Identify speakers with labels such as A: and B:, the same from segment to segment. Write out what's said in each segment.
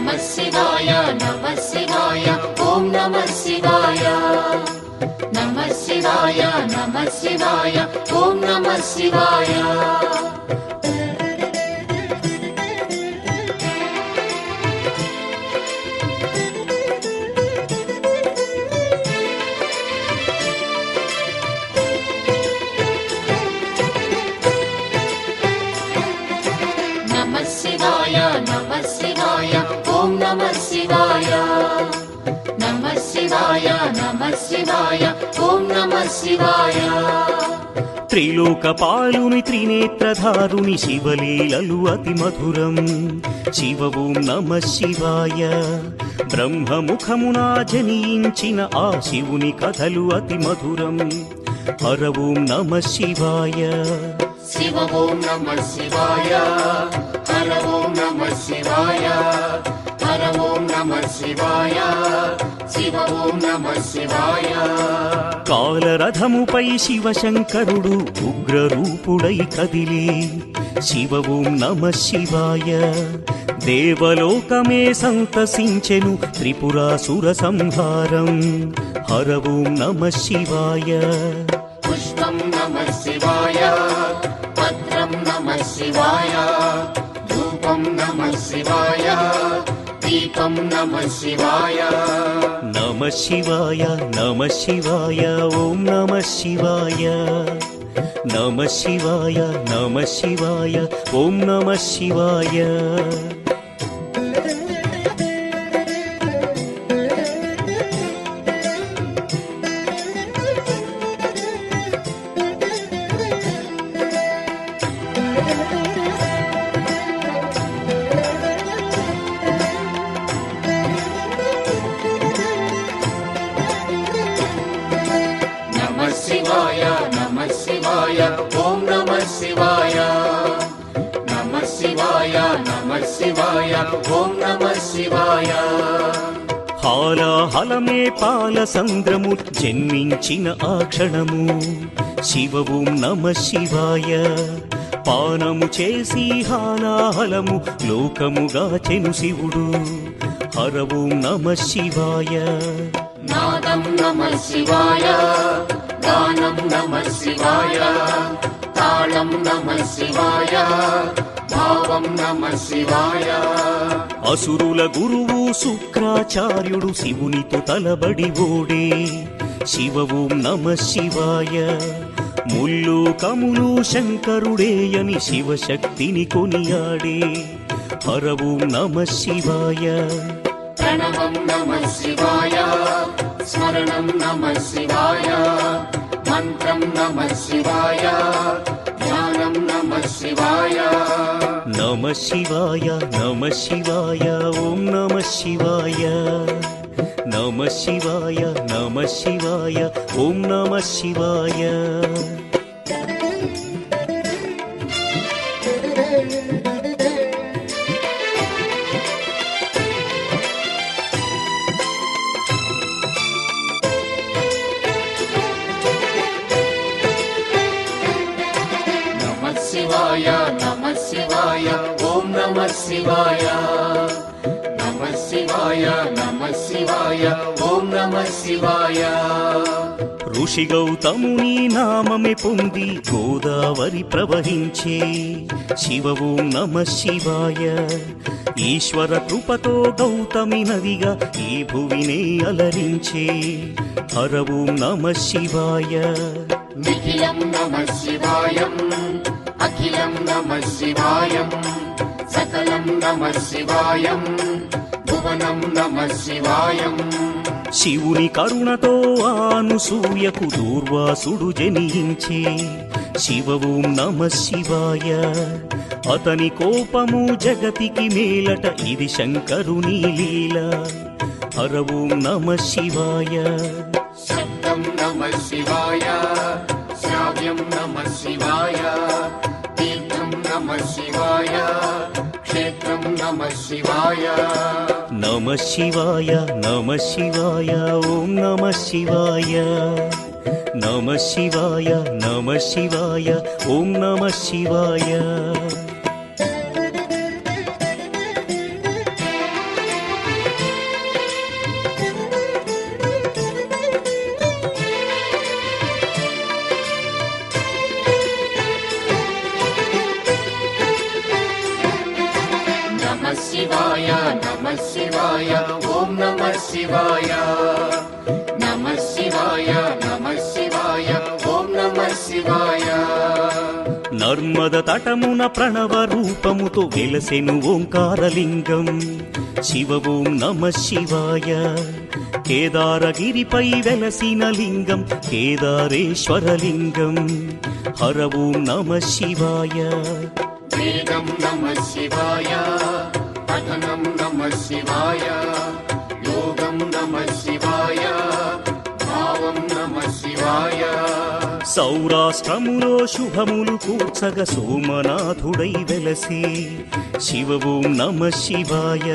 A: నమః శివాయ నమః శివాయ ఓం నమః శివాయ నమః శివాయ నమః శివాయ ఓం నమః శివాయ నమః శివాయ నమః శివాయ నమః శివాయ ఓం నమః శివాయ
B: త్రిలోకపాలుని త్రినేత్రధారుని శివలీలలు అతి మధురం శివ ఓం నమః శివాయ బ్రహ్మముఖమున జనించిన ఆ శివుని కథలు అతి మధురం హర ఓం నమః శివాయ
A: శివ ఓం నమః శివాయ హర ఓం నమః శివాయ హర ఓం నమః శివాయ శివ ఓం నమః శివాయ
B: కాలరథముపై శివశంకరుడు ఉగ్రరూపుడై కదిలి శివ ఓం నమః శివాయ దేవలోకమే సంతసించెను త్రిపురాసుర సంహారం హర ఓం నమః శివాయ
A: పుష్పం నమః శివాయ పత్రం నమః శివాయ ధూపం నమః శివాయ దీపం నమః శివాయ
B: నమః శివాయ నమః శివాయ ఓం నమః శివాయ నమః శివాయ నమః శివాయ ఓం నమః శివాయ
A: ఓం నమః శివాయ నమః శివాయ నమః శివాయ ఓం నమః శివాయ
B: హాలాహలమే పాలసంద్రము జన్మించిన ఆ క్షణము శివ ఓం నమః శివాయ పానము చేసి హాలాహలము లోకముగాచెను శివుడు హర ఓం నమః శివాయ
A: నాదం నమః శివాయ గానం నమః శివాయ తాళం నమః శివాయ భావం నమః శివాయ
B: అసురుల గురువు శుక్రాచార్యుడు శివునితో తలబడి ఓడే శివ ఓం నమః శివాయ ముల్లోకములు శంకరుడేయని శివశక్తిని కొనియాడే హర ఓం నమః శివాయ
A: ప్రణవం నమః శివాయ స్మరణం నమః శివాయ మంత్రం నమః శివాయ ధ్యానం నమః శివాయ
B: నమః శివాయ నమః శివాయ ఓం నమః శివాయ నమః శివాయ నమః శివాయ ఓం నమః శివాయ
A: నమః శివాయ ఓం నమః శివాయ నమః శివాయ నమః శివాయ ఓం నమః శివాయ
B: ఋషి గౌతముని నామమే పొంది గోదావరి ప్రవహించే శివ ఓం నమః శివాయ ఈశ్వర కృపతో గౌతమి నదిగా ఈ భువినే అలరించే హర ఓం నమః శివాయ
A: నిఖిలం నమః శివాయం అఖిలం నమః శివాయం సకలం నమః శివాయం భువనం నమః శివాయం
B: శివుని కరుణతో అనసూయకు దూర్వాసుడు జనించే శివ ఓం నమః శివాయ అతని కోపము జగతికి మేలట ఇది శంకరుని లీల హర ఓం నమః శివాయ
A: శబ్దం నమః శివాయ శ్రావ్యం నమః శివాయ తీర్థం నమః శివాయ క్షేత్రం నమః శివాయ
B: నమః శివాయ నమః శివాయ ఓం నమః శివాయ నమః శివాయ నమః శివాయ ఓం నమః శివాయ
A: నమః శివాయ నమః శివాయ ఓం నమః శివాయ నమః శివాయ నమః శివాయ ఓం నమః శివాయ
B: నర్మద తటమున ప్రణవ రూపముతో వెలసెను ఓంకారలింగం శివ ఓం నమః శివాయ కేదారగిరిపై వెలసిన లింగం కేదారేశ్వరలింగం హర ఓం నమః శివాయ
A: వేదం నమః శివాయ పఠనం నమః శివాయ యోగం నమః శివాయ భావం నమః శివాయ
B: సౌరాష్ట్రములో శుభములు కూర్చగ సోమనాథుడై వెలసి శివ ఓం నమః శివాయ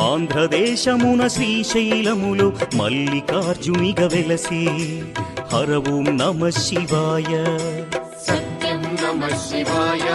B: ఆంధ్రదేశమున శ్రీశైలములో మల్లికార్జునిగ వెలసి హర ఓం నమః శివాయ
A: సత్యం నమః శివాయ